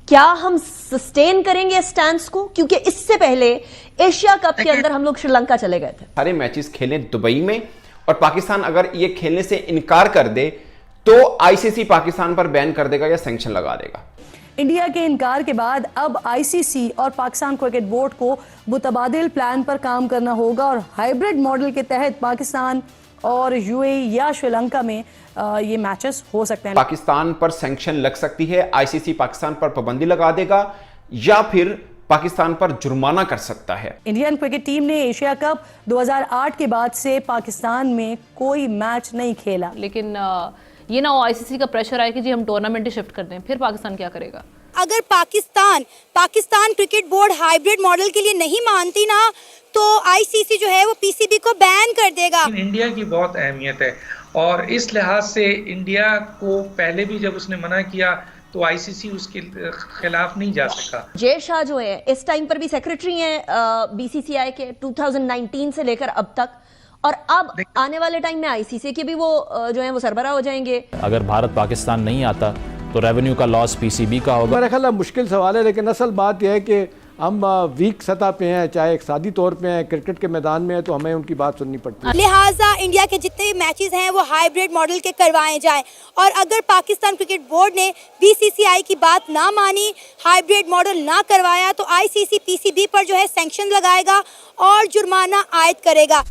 क्या हम सस्टेन करेंगे स्टैंड को? क्योंकि इससे पहले एशिया कप के अंदर हम लोग श्रीलंका चले गए थे। सारे मैचेस खेले दुबई में, और पाकिस्तान अगर ये खेलने से इनकार कर दे तो आईसीसी पाकिस्तान पर बैन कर देगा या सैंक्शन लगा देगा। इंडिया के इनकार के बाद अब आईसीसी और पाकिस्तान क्रिकेट बोर्ड को मुतबादिल प्लान पर काम करना होगा और हाइब्रिड मॉडल के तहत पाकिस्तान और यूएई या श्रीलंका में ये मैचेस हो सकते हैं। पाकिस्तान पर सैंक्शन लग सकती है, आईसीसी पाकिस्तान पर पाबंदी लगा देगा या फिर पाकिस्तान पर जुर्माना कर सकता है। इंडियन क्रिकेट टीम ने एशिया कप 2008 के बाद से पाकिस्तान में कोई मैच नहीं खेला। लेकिन ये ना आईसीसी का प्रेशर आए कि जी हम टूर्नामेंट ही शिफ्ट कर दें, फिर पाकिस्तान क्या करेगा? अगर Pakistan cricket board hybrid model के लिए नहीं मानती ना, तो आईसीसी जो है वो पीसीबी को बैन कर देगा। इंडिया की बहुत अहमियत है और इस लिहाज से इंडिया को पहले भी जब उसने मना किया तो आईसीसी उसके खिलाफ नहीं जा सका। जय शाह जो है इस टाइम पर भी सेक्रेटरी हैं बीसीसीआई के 2019 से लेकर अब तक, और अब आने वाले टाइम में आईसीसी के भी वो जो है वो सरबराह हो जाएंगे। अगर भारत पाकिस्तान नहीं आता तो रेवेन्यू का लॉस पीसीबी का होगा। मेरा ख्याल है मुश्किल सवाल है, लेकिन असल बात यह है कि हम वीक सतह पे हैं, चाहे इक़्तिसादी तौर पे हैं, क्रिकेट के मैदान में है, तो हमें उनकी बात सुननी पड़ती है। लिहाजा इंडिया के जितने मैचेस हैं वो हाइब्रिड मॉडल के करवाए जाएं, और अगर पाकिस्तान क्रिकेट बोर्ड ने बीसीसीआई की बात ना मानी, हाइब्रिड मॉडल ना करवाया, तो आईसीसी पीसीबी पर जो है सैंक्शन लगाएगा और जुर्माना आयद करेगा।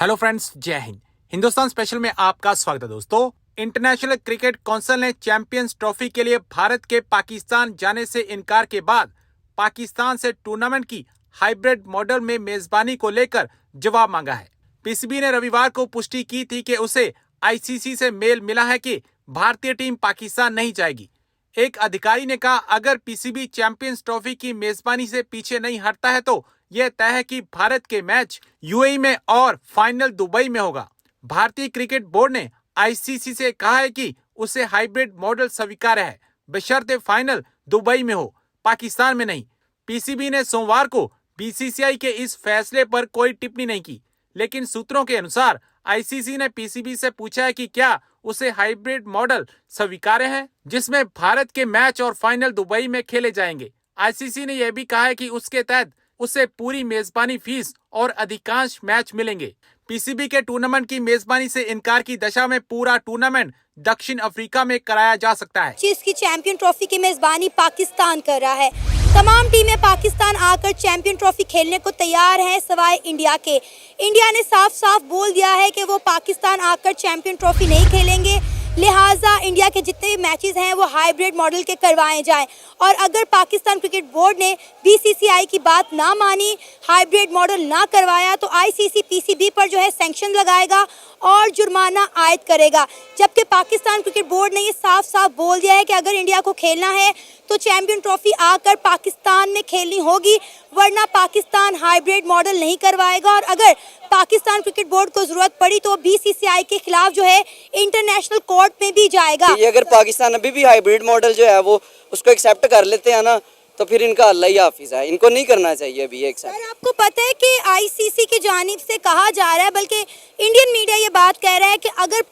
हेलो फ्रेंड्स, जय हिंद। हिंदुस्तान स्पेशल में आपका स्वागत है दोस्तों। इंटरनेशनल क्रिकेट काउंसिल ने चैंपियंस ट्रॉफी के लिए भारत के पाकिस्तान जाने से इनकार के बाद पाकिस्तान से टूर्नामेंट की हाइब्रिड मॉडल में मेजबानी को लेकर जवाब मांगा है। पीसीबी ने रविवार को पुष्टि की थी कि उसे आईसीसी से मेल मिला है कि भारतीय टीम पाकिस्तान नहीं जाएगी। एक अधिकारी ने कहा, अगर पीसीबी चैंपियंस ट्रॉफी की मेजबानी से पीछे नहीं हटता है तो यह तय है कि भारत के मैच यूएई में और फाइनल दुबई में होगा। भारतीय क्रिकेट बोर्ड ने आईसीसी से कहा है कि उसे हाइब्रिड मॉडल स्वीकार्य है, बशर्ते फाइनल दुबई में हो, पाकिस्तान में नहीं। पीसीबी ने सोमवार को बीसीसीआई के इस फैसले पर कोई टिप्पणी नहीं की, लेकिन सूत्रों के अनुसार आईसीसी ने पीसीबी से पूछा है कि क्या उसे हाइब्रिड मॉडल स्वीकार्य है जिसमें भारत के मैच और फाइनल दुबई में खेले जाएंगे। आईसीसी ने यह भी कहा है कि उसके तहत उसे पूरी मेजबानी फीस और अधिकांश मैच मिलेंगे। पीसीबी के टूर्नामेंट की मेजबानी से इनकार की दशा में पूरा टूर्नामेंट दक्षिण अफ्रीका में कराया जा सकता है, जिसकी चैंपियन ट्रॉफी की मेजबानी पाकिस्तान कर रहा है। तमाम टीमें पाकिस्तान आकर चैंपियन ट्रॉफी खेलने को तैयार हैं, सिवाय इंडिया के। इंडिया ने साफ साफ बोल दिया है कि वो पाकिस्तान आकर चैंपियन ट्रॉफी नहीं खेलेंगे, लिहाजा इंडिया के जितने भी मैचेस हैं वो हाइब्रिड मॉडल के करवाए जाएं, और अगर पाकिस्तान क्रिकेट बोर्ड ने बीसीसीआई की बात ना मानी, हाइब्रिड मॉडल ना करवाया, तो आईसीसी पीसीबी पर जो है सैंक्शन लगाएगा और जुर्माना आयद करेगा। जबकि पाकिस्तान क्रिकेट बोर्ड ने ये साफ साफ बोल दिया है कि अगर इंडिया को खेलना है तो चैंपियन ट्रॉफी आकर पाकिस्तान में खेलनी होगी, वरना पाकिस्तान हाइब्रिड मॉडल नहीं करवाएगा। और अगर पाकिस्तान क्रिकेट बोर्ड को जरूरत पड़ी तो बीसीसीआई के खिलाफ जो है इंटरनेशनल कोर्ट में भी जाएगा। ये अगर पाकिस्तान अभी भी हाइब्रिड मॉडल जो है वो उसको एक्सेप्ट कर लेते हैं ना, तो फिर इनका अल्लाह ही हाफिज है, इनको नहीं करना चाहिए अभी एक साथ। आपको पता है कि आईसीसी की जानिब से कहा जा रहा है, बल्कि इंडियन मीडिया ये बात कह रहा है कि अगर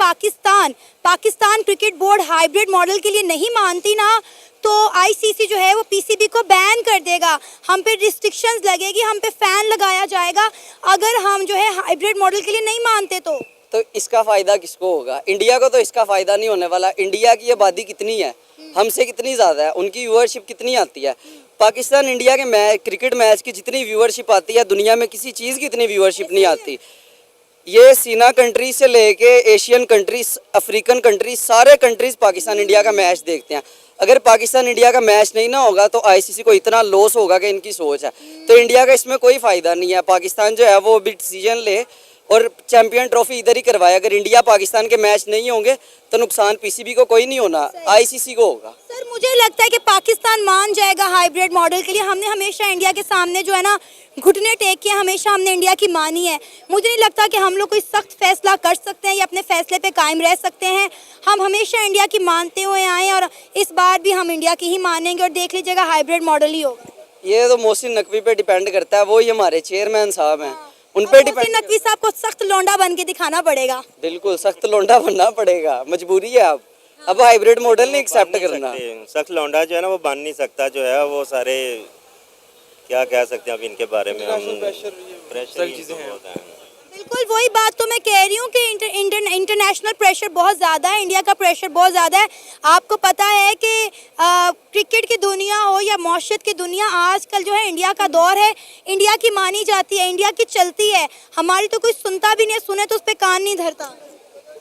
Pakistan cricket board hybrid model के लिए नहीं मानती ना, तो आईसीसी जो है वो पीसीबी को बैन कर देगा। हम पे रिस्ट्रिक्शंस लगेगी, हम पे फैन लगाया जाएगा अगर हम जो है हाइब्रिड मॉडल के लिए नहीं मानते। तो इसका फायदा किसको होगा? इंडिया को तो इसका फायदा नहीं होने वाला। इंडिया की आबादी कितनी है, हमसे कितनी ज्यादा है, उनकी व्यूअरशिप कितनी आती है। पाकिस्तान इंडिया के क्रिकेट मैच की जितनी व्यूअरशिप आती है, दुनिया में किसी चीज़ की इतनी व्यूअरशिप नहीं आती। ये सीना कंट्री से लेके एशियन कंट्रीज, अफ्रीकन कंट्रीज, सारे कंट्रीज पाकिस्तान इंडिया का मैच देखते हैं। अगर पाकिस्तान इंडिया का मैच नहीं ना होगा तो आईसीसी को इतना लॉस होगा कि इनकी सोच है, तो इंडिया का इसमें कोई फ़ायदा नहीं है। पाकिस्तान जो है वो भी डिसीजन ले और चैंपियन ट्रॉफी इधर ही करवाए। अगर इंडिया पाकिस्तान के मैच नहीं होंगे तो नुकसान पीसीबी को कोई नहीं होना, आईसीसी को होगा। सर, मुझे लगता है कि पाकिस्तान मान जाएगा हाइब्रिड मॉडल के लिए। हमने हमेशा इंडिया के सामने जो है ना घुटने टेक के हमेशा हमने इंडिया की मानी है। मुझे नहीं लगता कि हम लोग कोई सख्त फैसला कर सकते हैं या अपने फैसले पे कायम रह सकते हैं। हम हमेशा इंडिया की मानते हुए आए और इस बार भी हम इंडिया की ही मानेंगे, और देख लीजिएगा हाइब्रिड मॉडल ही होगा। ये तो मोहसिन नकवी पे डिपेंड करता है, वो ही हमारे चेयरमैन साहब हैं, उन पे डिपेंड। नकवी साहब को सख्त लौंडा बन के दिखाना पड़ेगा। बिल्कुल सख्त लौंडा बनना पड़ेगा, मजबूरी है। अब अब हाइब्रिड मॉडल नहीं एक्सेप्ट करना। सख्त लौंडा जो है ना वो बन नहीं सकता, जो है वो सारे क्या कह सकते हैं अब इनके बारे में, हम प्रेशर चीजें होता है। बिल्कुल वही बात तो मैं कह रही हूँ कि इंटरनेशनल प्रेशर बहुत ज़्यादा है, इंडिया का प्रेशर बहुत ज़्यादा है। आपको पता है कि क्रिकेट की दुनिया हो या मौशत की दुनिया, आजकल जो है इंडिया का दौर है, इंडिया की मानी जाती है, इंडिया की चलती है, हमारी तो कोई सुनता भी नहीं, सुने तो उस पर कान नहीं धरता।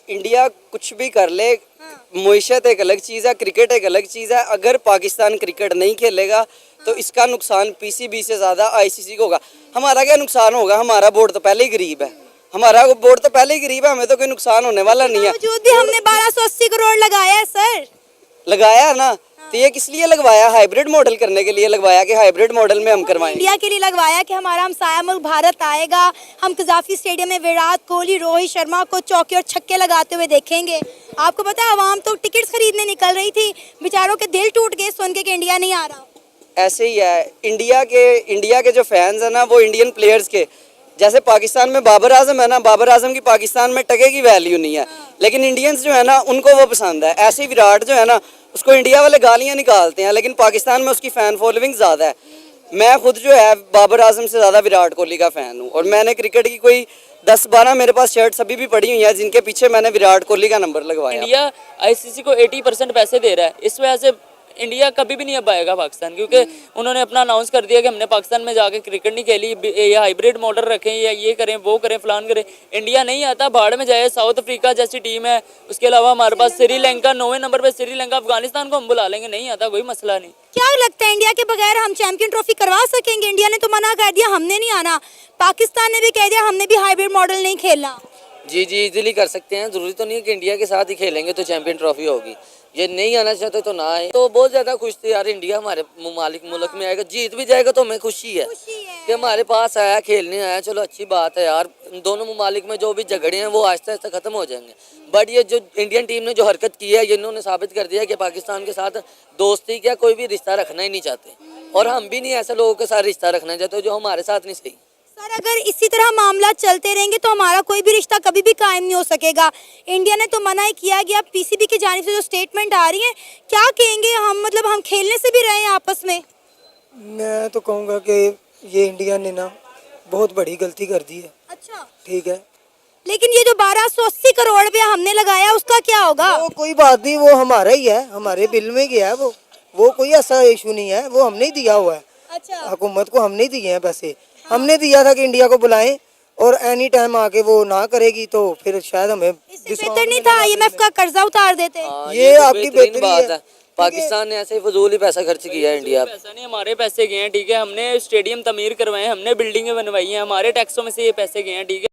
इंडिया कुछ भी कर ले, मुईशत एक अलग चीज़ है, क्रिकेट एक अलग चीज़ है। अगर पाकिस्तान क्रिकेट नहीं खेलेगा तो इसका नुकसान पीसीबी से ज़्यादा आईसीसी को होगा। हमारा क्या नुकसान होगा, हमारा बोर्ड तो पहले ही गरीब है, हमारा बोर्ड तो पहले ही गरीब है, हमें तो कोई नुकसान होने वाला नहीं है। भी हमने 1280 करोड़ लगाया है सर, लगाया है ना, तो ये किस लिए लगवाया, हाइब्रिड मॉडल करने के लिए लगवाया कि हाइब्रिड मॉडल में हम करवाएं। इंडिया के लिए लगवाया कि हमारा हमसाया मुल्क भारत आएगा, हम कजाफी स्टेडियम में विराट कोहली, रोहित शर्मा को चौके और छक्के लगाते हुए देखेंगे। आपको पता है आवाम तो टिकट्स खरीदने निकल रही थी, बेचारों के दिल टूट गए सुन के कि इंडिया नहीं आ रहा। ऐसे ही है, इंडिया के जो फैंस है ना वो इंडियन प्लेयर्स के, जैसे पाकिस्तान में बाबर आजम है ना, बाबर आजम की पाकिस्तान में टके की वैल्यू नहीं है, लेकिन इंडियंस जो है ना उनको वो पसंद है। ऐसे ही विराट जो है ना उसको इंडिया वाले गालियाँ निकालते हैं, लेकिन पाकिस्तान में उसकी फ़ैन फॉलोइंग ज़्यादा है। मैं खुद जो है बाबर आजम से ज़्यादा विराट कोहली का फ़ैन हूँ, और मैंने क्रिकेट की कोई 10-12 मेरे पास शर्ट्स अभी भी पड़ी हुई हैं जिनके पीछे मैंने विराट कोहली का नंबर लगवाया। इंडिया आईसीसी को 80% पैसे दे रहा है, इस वजह से इंडिया कभी भी नहीं अब आएगा पाकिस्तान, क्योंकि उन्होंने अपना अनाउंस कर दिया कि हमने पाकिस्तान में जाके क्रिकेट नहीं खेली, या हाइब्रिड मॉडल रखें या ये करें वो करें फलान करें। इंडिया नहीं आता, भाड़ में जाए। साउथ अफ्रीका जैसी टीम है, उसके अलावा हमारे पास श्रीलंका 9वें नंबर पे, श्रीलंका, अफगानिस्तान को हम बुला लेंगे, नहीं आता, कोई मसला नहीं। क्या लगता है इंडिया के बगैर हम चैंपियन ट्रॉफी करवा सकेंगे? इंडिया ने तो मना कर दिया, हमने नहीं आना, पाकिस्तान ने भी कह दिया हमने भी हाइब्रिड मॉडल नहीं खेलना। जी इजीली कर सकते हैं, जरूरी तो नहीं है कि इंडिया के साथ ही खेलेंगे तो चैंपियन ट्रॉफी होगी। ये नहीं आना चाहते तो ना आए। तो बहुत ज़्यादा खुश थे यार, इंडिया हमारे मुल्क में आएगा, जीत भी जाएगा तो हमें खुशी है कि हमारे पास आया, खेलने आया। चलो अच्छी बात है यार, दोनों ममालिक में जो भी झगड़े हैं वो आहिस्ता आहिस्ता ख़त्म हो जाएंगे। बट ये जो इंडियन टीम ने जो हरकत की है, इन्होंने साबित कर दिया कि पाकिस्तान के साथ दोस्ती क्या कोई भी रिश्ता रखना ही नहीं चाहते, और हम भी नहीं ऐसे लोगों के साथ रिश्ता रखना चाहते जो हमारे साथ नहीं सही। सर अगर इसी तरह मामला चलते रहेंगे तो हमारा कोई भी रिश्ता कभी भी कायम नहीं हो सकेगा। इंडिया ने तो मना ही किया गया, पीसीबी की जानिब से जो स्टेटमेंट आ रही है, क्या कहेंगे हम, मतलब हम खेलने से भी रहे हैं आपस में? मैं तो कहूँगा कि ये इंडिया ने ना बहुत बड़ी गलती कर दी है। अच्छा ठीक है, लेकिन ये जो 1280 करोड़ रुपया हमने लगाया उसका क्या होगा? वो कोई बात नहीं, वो हमारा ही है, हमारे बिल में गया है वो कोई ऐसा इशू नहीं है, वो हमने ही दिया हुआ है। अच्छा, हुकूमत को हमने दिए हैं पैसे। हमने दिया था कि इंडिया को बुलाएं, और एनी टाइम आके वो ना करेगी तो फिर शायद हमें बेहतर नहीं था IMF का कर्जा उतार देते। ये आपकी बेहतरी बात है। पाकिस्तान ने ऐसे फजूल ही पैसा खर्च किया है। इंडिया पैसा नहीं, हमारे पैसे गए हैं, ठीक है। हमने स्टेडियम तमीर करवाए हैं, हमने बिल्डिंगें बनवाई हैं, हमारे टैक्सों में से ये पैसे गए हैं, ठीक है।